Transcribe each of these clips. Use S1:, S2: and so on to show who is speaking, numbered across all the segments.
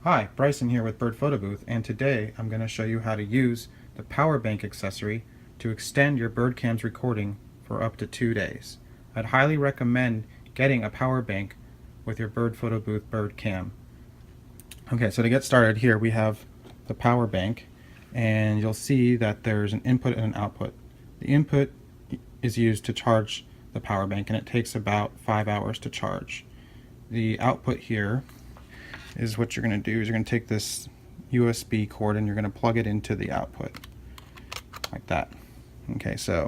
S1: Hi, Bryson here with Bird Photo Booth, and today I'm going to show you how to use the power bank accessory to extend your BirdCam's recording for up to 2 days. I'd highly recommend getting a power bank with your Bird Photo Booth BirdCam. Okay, so to get started, here we have the power bank, and you'll see that there's an input and an output. The input is used to charge the power bank, and it takes about 5 hours to charge. The output here is what you're going to do is you're going to take this USB cord and you're going to plug it into the output like that. Okay, so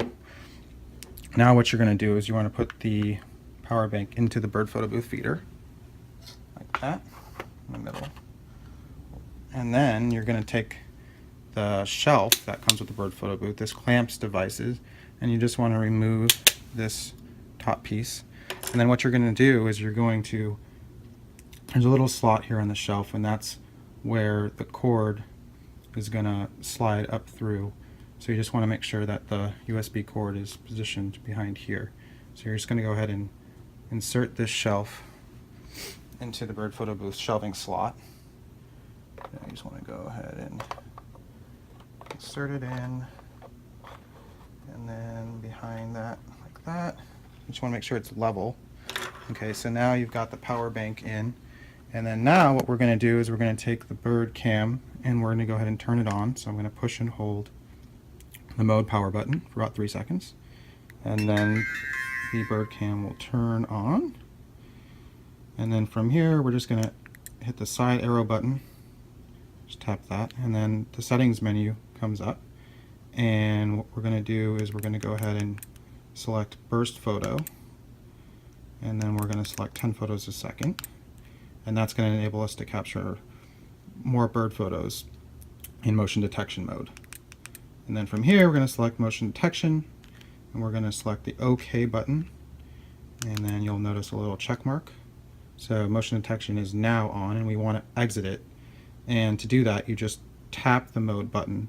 S1: now what you're going to do is you want to put the power bank into the Bird Photo Booth feeder like that in the middle, and then you're going to take the shelf that comes with the Bird Photo Booth, this clamps devices, and you just want to remove this top piece. And then what you're going to do is you're going to, there's a little slot here on the shelf, and that's where the cord is going to slide up through. So you just want to make sure that the USB cord is positioned behind here. So you're just going to go ahead and insert this shelf into the Bird Photo Booth shelving slot. And you just want to go ahead and insert it in, and then behind that like that. You just want to make sure it's level. Okay, so now you've got the power bank in. And then now what we're going to do is we're going to take the BirdCam and we're going to go ahead and turn it on. So I'm going to push and hold the mode power button for about 3 seconds. And then the BirdCam will turn on. And then from here we're just going to hit the side arrow button. Just tap that. And then the settings menu comes up. And what we're going to do is we're going to go ahead and select burst photo. And then we're going to select 10 photos a second. And that's going to enable us to capture more bird photos in motion detection mode. And then from here we're going to select motion detection, and we're going to select the OK button, and then you'll notice a little check mark. So motion detection is now on, and we want to exit it. And to do that you just tap the mode button.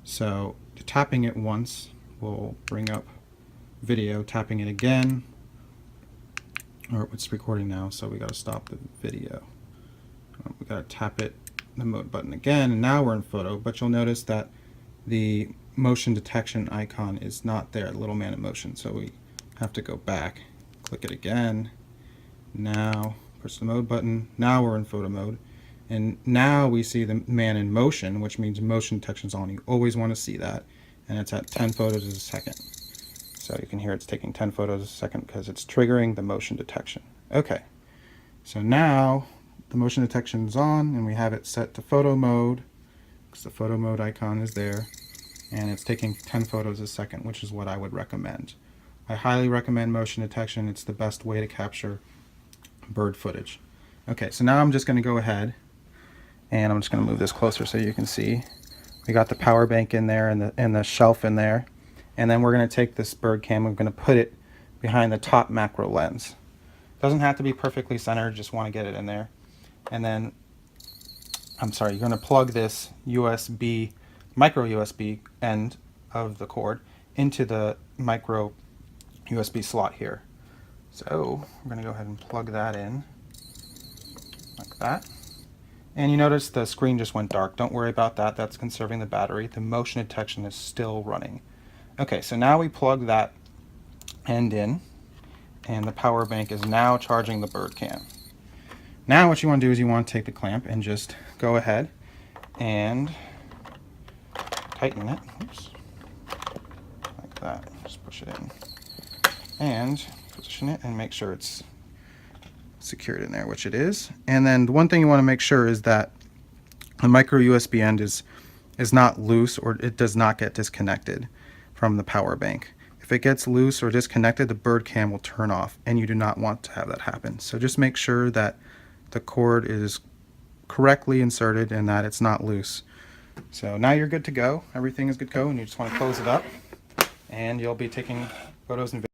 S1: So tapping it once will bring up video, tapping it again, or it's recording now, so we got to stop the video. We got to tap it, the mode button again, and now we're in photo. But you'll notice that the motion detection icon is not there, the little man in motion. So we have to go back, click it again. Now push the mode button. Now we're in photo mode, and now we see the man in motion, which means motion detection is on. You always want to see that, and it's at 10 photos a second. So you can hear it's taking 10 photos a second because it's triggering the motion detection. Okay, so now the motion detection is on, and we have it set to photo mode because the photo mode icon is there, and it's taking 10 photos a second, which is what I would recommend. I highly recommend motion detection. It's the best way to capture bird footage. Okay, so now I'm just going to go ahead and I'm just going to move this closer so you can see. We got the power bank in there and the shelf in there. And then we're going to take this BirdCam, we're going to put it behind the top macro lens. Doesn't have to be perfectly centered, just want to get it in there. And then, you're going to plug this USB, micro USB end of the cord into the micro USB slot here. So we're going to go ahead and plug that in like that. And you notice the screen just went dark. Don't worry about that, that's conserving the battery. The motion detection is still running. Okay, so now we plug that end in, and the power bank is now charging the BirdCam. Now what you want to do is you want to take the clamp and just go ahead and tighten it. Oops. Like that. Just push it in. And position it and make sure it's secured in there, which it is. And then the one thing you want to make sure is that the micro USB end is not loose, or it does not get disconnected from the power bank. If it gets loose or disconnected, the BirdCam will turn off, and you do not want to have that happen. So just make sure that the cord is correctly inserted and that it's not loose. So now you're good to go. Everything is good to go, and you just want to close it up, and you'll be taking photos and videos.